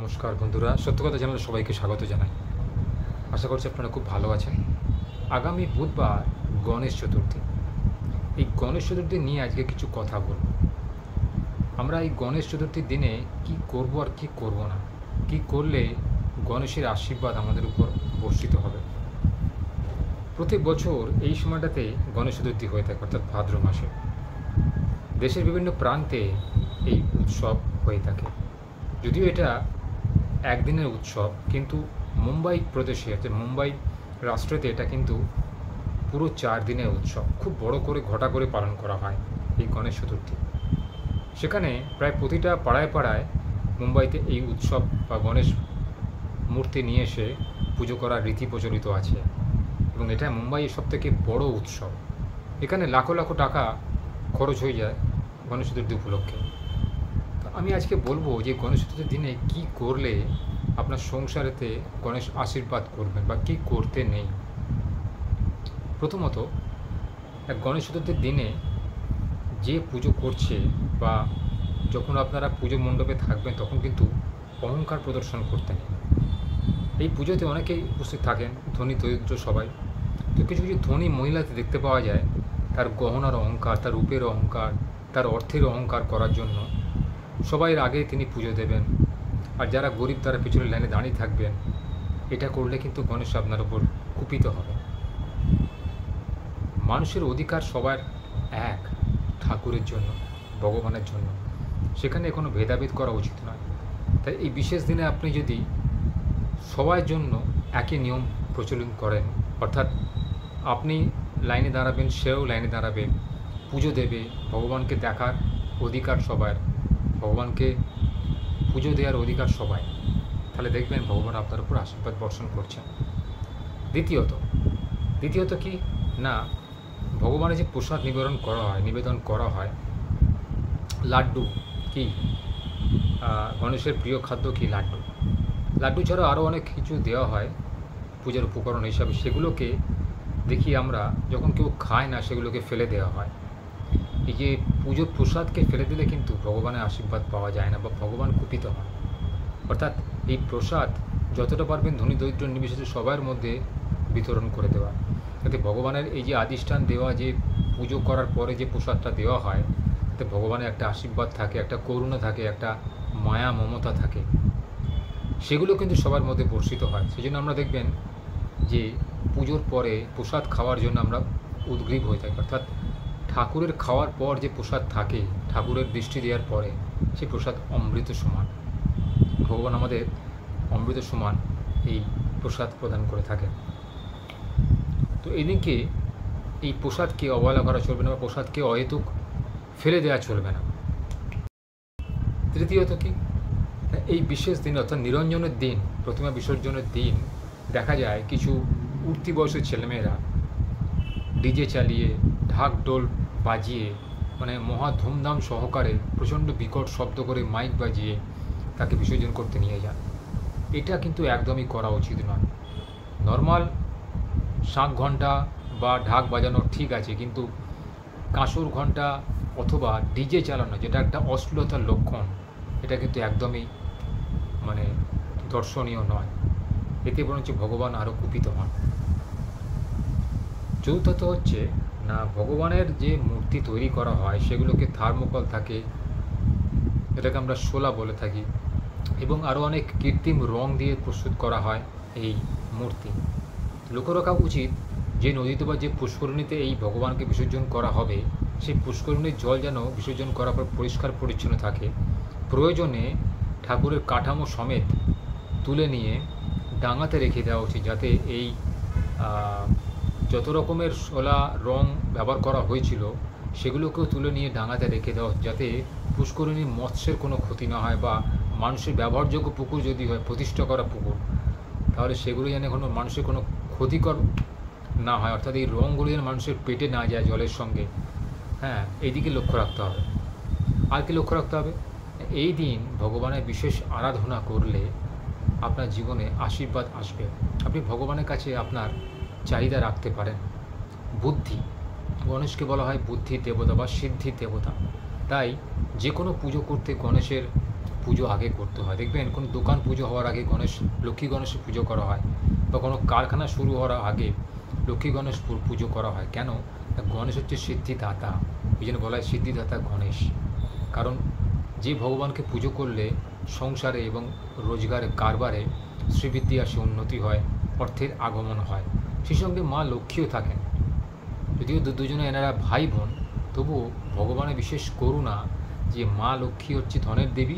নমস্কার বন্ধুরা, সত্য কথা চ্যানেলে সবাইকে স্বাগত জানাই। আশা করছি আপনারা খুব ভালো আছেন। আগামী বুধবার গণেশ চতুর্থী। এই গণেশ চতুর্থী নিয়ে আজকে কিছু কথা বলব। আমরা এই গণেশ চতুর্থীর দিনে কি করব আর কি করব না, কি করলে গণেশের আশীর্বাদ আমাদের উপর বর্ষিত হবে। প্রতি বছর এই সময়টাতে গণেশ চতুর্থী হয়ে থাকে, অর্থাৎ ভাদ্র মাসে। দেশের বিভিন্ন প্রান্তে এই উৎসব হয়ে থাকে। যদিও এটা একদিনের উৎসব, কিন্তু মুম্বাই প্রদেশে, অর্থাৎ মুম্বাই রাষ্ট্রেতে এটা কিন্তু পুরো 4 দিনের উৎসব। খুব বড় করে ঘটা করে পালন করা হয় এই গণেশ চতুর্থী। সেখানে প্রায় প্রতিটা পাড়ায় পাড়ায় মুম্বাইতে এই উৎসব বা গণেশ মূর্তি নিয়ে এসে পুজো করার রীতি প্রচলিত আছে, এবং এটা মুম্বাইয়ের সবথেকে বড় উৎসব। এখানে লাখো লাখো টাকা খরচ হয়ে যায় গণেশ চতুর্থী উপলক্ষে। আমি আজকে বলবো যে গণেশ চতুর্থীর দিনে কি করলে আপনার সংসারেতে গণেশ আশীর্বাদ করবেন বা কি করতে নেই। প্রথমত, এক গণেশ চতুর্থীর দিনে যে পুজো করছে বা যখন আপনারা পুজো মণ্ডপে থাকবেন তখন কিন্তু অহংকার প্রদর্শন করতে নেই। এই পুজোতে অনেকেই উপস্থিত থাকেন, ধনী দরিদ্র সবাই। তো কিছু কিছু ধনী মহিলাতে দেখতে পাওয়া যায় তার গহনার অহংকার, তার রূপের অহংকার, তার অর্থের অহংকার করার জন্য সবাই আগে তিনি পুজো দেবেন, আর যারা গরিব তারা পিছনের লাইনে দাঁড়িয়ে থাকবেন। এটা করলে কিন্তু গণেশ আপনার উপর কুপিত হবে। মানুষের অধিকার সবার এক, ঠাকুরের জন্য, ভগবানের জন্য। সেখানে কোনো ভেদাভেদ করা উচিত নয়। তাই এই বিশেষ দিনে আপনি যদি সবার জন্য একই নিয়ম প্রচলন করেন, অর্থাৎ আপনি লাইনে দাঁড়াবেন, সেও লাইনে দাঁড়াবে, পুজো দেবে, ভগবানকে দেখার অধিকার সবার, ভগবানকে পুজো দেওয়ার অধিকার সবাই, তাহলে দেখবেন ভগবান আপনার উপর আশীর্বাদ বর্ষণ করছেন। দ্বিতীয়ত কি না, ভগবানের যে প্রসাদ নিবেদন করা হয় লাড্ডু, কি গণেশের প্রিয় খাদ্য কি লাড্ডু ছাড়াও আরও অনেক কিছু দেওয়া হয় পূজার উপকরণ হিসাবে। সেগুলোকে দেখি আমরা যখন কেউ খায় না সেগুলোকে ফেলে দেওয়া হয়। এই যে পুজোর প্রসাদকে ফেলে দিলে কিন্তু ভগবানের আশীর্বাদ পাওয়া যায় না বা ভগবান কুপিত হন। অর্থাৎ এই প্রসাদ যতটা পারবেন ধনী দরিদ্র নির্বিশেষে সবার মধ্যে বিতরণ করে দেওয়া, যাতে ভগবানের এই যে আদিষ্ঠান দেওয়া, যে পুজো করার পরে যে প্রসাদটা দেওয়া হয়, তাতে ভগবানের একটা আশীর্বাদ থাকে, একটা করুণা থাকে, একটা মায়া মমতা থাকে, সেগুলো কিন্তু সবার মধ্যে বর্ষিত হয়। সেই জন্য আমরা দেখবেন যে পুজোর পরে প্রসাদ খাওয়ার জন্য আমরা উদগ্রীব হয়ে থাকি। অর্থাৎ ঠাকুরের খাওয়ার পর যে প্রসাদ থাকে, ঠাকুরের দৃষ্টি দেওয়ার পরে, সেই প্রসাদ অমৃত সমান। ভগবান আমাদের অমৃত সমান এই প্রসাদ প্রদান করে থাকেন। তো এদিকে এই প্রসাদকে অবহেলা করা চলবে না বা প্রসাদকে অহেতুক ফেলে দেওয়া চলবে না। তৃতীয়ত কি, এই বিশেষ দিন অর্থাৎ নিরঞ্জনের দিন, প্রতিমা বিসর্জনের দিন দেখা যায় কিছু উঠতি বয়সের ছেলেমেয়েরা ডিজে চালিয়ে, ঢাক ঢোল বাজিয়ে, মানে মহা ধুমধাম সহকারে প্রচণ্ড বিকট শব্দ করে মাইক বাজিয়ে তাকে বিসর্জন করতে নিয়ে যান। এটা কিন্তু একদমই করা উচিত নয়। নর্মাল শাঁখ ঘণ্টা বা ঢাক বাজানো ঠিক আছে, কিন্তু কাঁসর ঘণ্টা অথবা ডিজে চালানো, যেটা একটা অশ্লীলতার লক্ষণ, এটা কিন্তু একদমই দর্শনীয় নয়। এতে বরঞ্চ ভগবান আরও কুপিত হন। চতুর্থত হচ্ছে না, ভগবানের যে মূর্তি তৈরি করা হয় সেগুলোকে থার্মোকল থাকে, এটাকে আমরা শোলা বলে থাকি, এবং আরও অনেক কৃত্রিম রং দিয়ে প্রস্তুত করা হয় এই মূর্তি। লক্ষ্য রাখা উচিত যে নদীতে বা যে পুষ্করিণীতে এই ভগবানকে বিসর্জন করা হবে, সেই পুষ্করিণীর জল যেন বিসর্জন করার পর পরিষ্কার পরিচ্ছন্ন থাকে। প্রয়োজনে ঠাকুরের কাঠামো সমেত তুলে নিয়ে ডাঙাতে রেখে দেওয়া উচিত, যাতে এই যত রকমের শোলা রং ব্যবহার করা হয়েছিল সেগুলোকেও তুলে নিয়ে ডাঙাতে রেখে দেওয়া, যাতে পুষ্করিণীর মৎস্যের কোনো ক্ষতি না হয়, বা মানুষের ব্যবহারযোগ্য পুকুর যদি হয়, প্রতিষ্ঠা করা পুকুর, তাহলে সেগুলো যেন কোনো মানুষের কোনো ক্ষতিকর না হয়। অর্থাৎ এই রঙগুলো যেন মানুষের পেটে না যায় জলের সঙ্গে। এইদিকে লক্ষ্য রাখতে হবে। আর কি লক্ষ্য রাখতে হবে, এই দিন ভগবানের বিশেষ আরাধনা করলে আপনার জীবনে আশীর্বাদ আসবে। আপনি ভগবানের কাছে আপনার চাহিদা রাখতে পারেন। বুদ্ধি, গণেশকে বলা হয় বুদ্ধির দেবতা বা সিদ্ধির দেবতা। তাই যে কোনো পুজো করতে গণেশের পুজো আগে করতে হয়। দেখবেন কোনো দোকান পুজো হওয়ার আগে লক্ষ্মী গণেশের পুজো করা হয়, বা কোনো কারখানা শুরু হওয়ার আগে লক্ষ্মী গণেশ পুজো করা হয়। কেন? গণেশ হচ্ছে সিদ্ধিদাতা, এই জন্য বলা হয় সিদ্ধিদাতা গণেশ। কারণ যে ভগবানকে পুজো করলে সংসারে এবং রোজগারে কারবারে শ্রীবৃদ্ধি আসে, উন্নতি হয়, অর্থের আগমন হয়। সেই সঙ্গে মা লক্ষ্মীও থাকেন। যদিও দুজনে এনারা ভাই বোন, তবুও ভগবানের বিশেষ করুণা যে মা লক্ষ্মী হচ্ছে ধনের দেবী,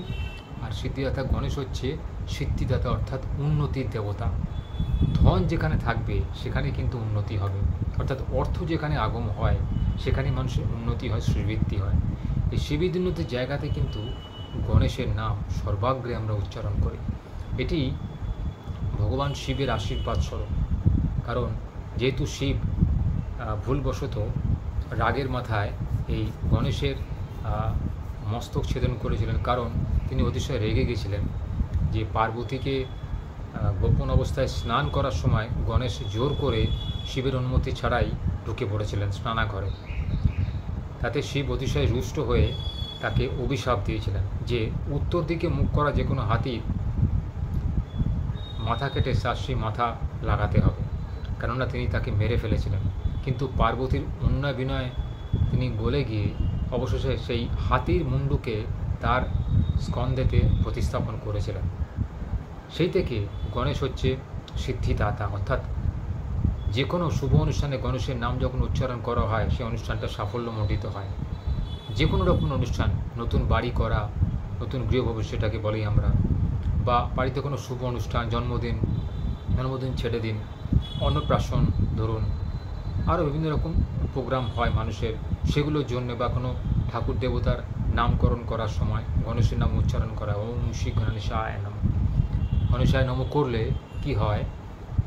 আর সিদ্ধিদাতা গণেশ হচ্ছে সিদ্ধিদাতা অর্থাৎ উন্নতির দেবতা। ধন যেখানে থাকবে সেখানে কিন্তু উন্নতি হবে, অর্থাৎ অর্থ যেখানে আগম হয় সেখানে মানুষের উন্নতি হয়, শ্রীবৃদ্ধি হয়। এই শ্রীবৃদ্ধি উন্নতির জায়গাতে কিন্তু গণেশের নাম সর্বাগ্রে আমরা উচ্চারণ করি। এটি ভগবান শিবের আশীর্বাদ স্বরূপ। কারণ যেহেতু শিব ভুলবশত রাগের মাথায় এই গণেশের মস্তক ছেদন করেছিলেন, কারণ তিনি অতিশয় রেগে গেছিলেন যে পার্বতীকে গোপন অবস্থায় স্নান করার সময় গণেশ জোর করে শিবের অনুমতি ছাড়াই ঢুকে পড়েছিলেন স্নানাঘরে। তাতে শিব অতিশয় রুষ্ট হয়ে তাকে অভিশাপ দিয়েছিলেন যে উত্তর দিকে মুখ করা যে কোনো হাতির মাথা কেটে সেই মাথা লাগাতে হবে, কেননা তিনি তাকে মেরে ফেলেছিলেন। কিন্তু পার্বতীর অন্যায় বিনয়ে তিনি গলে গিয়ে অবশেষে সেই হাতির মুন্ডুকে তার স্কন্ধেতে প্রতিস্থাপন করেছিলেন। সেই থেকে গণেশ হচ্ছে সিদ্ধিদাতা, অর্থাৎ যে কোনো শুভ অনুষ্ঠানে গণেশের নাম যখন উচ্চারণ করা হয় সেই অনুষ্ঠানটা সাফল্যমণ্ডিত হয়। যে কোনো রকম অনুষ্ঠান, নতুন বাড়ি করা, নতুন গৃহপ্রবেশ সেটাকে বলি আমরা, বা বাড়িতে কোনো শুভ অনুষ্ঠান, জন্মদিন ছেড়ে দিন, অন্নপ্রাশন ধরুন, আরও বিভিন্ন রকম প্রোগ্রাম হয় মানুষের, সেগুলোর জন্য বা কোনো ঠাকুর দেবতার নামকরণ করার সময় গণেশের নাম উচ্চারণ করা, ওম শ্রী গণেশায় নমঃ। গণেশায় নমঃ করলে কি হয়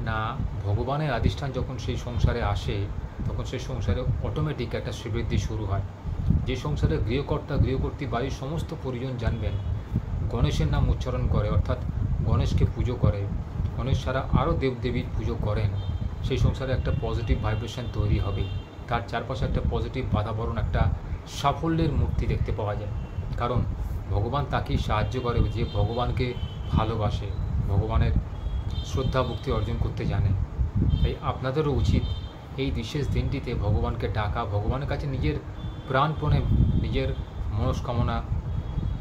না, ভগবানের আধিষ্ঠান যখন সেই সংসারে আসে তখন সেই সংসারে অটোমেটিক একটা শ্রীবৃদ্ধি শুরু হয়। যে সংসারে গৃহকর্ত্রী বাড়ির সমস্ত পরিজন জানবেন গণেশের নাম উচ্চারণ করে, অর্থাৎ গণেশকে পুজো করে, গণেশ ছাড়া আরও দেবদেবীর পুজো করেন, সেই সংসারে একটা পজিটিভ ভাইব্রেশন তৈরি হবে। তার চারপাশে একটা পজিটিভ বাতাবরণ, একটা সাফল্যের মূর্তি দেখতে পাওয়া যায়। কারণ ভগবান তাকেই সাহায্য করে যে ভগবানকে ভালোবাসে, ভগবানের শ্রদ্ধা ভক্তি অর্জন করতে জানে। তাই আপনাদেরও উচিত এই বিশেষ দিনটিতে ভগবানকে ডাকা, ভগবানের কাছে নিজের প্রাণপণে নিজের মনস্কামনা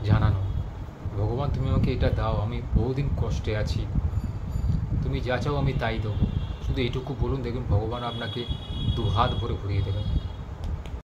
জানানো। ভগবান তুমি আমাকে এটা দাও, আমি বহুদিন কষ্টে আছি, তুমি যা চাও আমি তাই দেবো, শুধু এইটুকু বলুন, দেখুন ভগবান আপনাকে দুহাত ভরে ভরিয়ে দেবেন।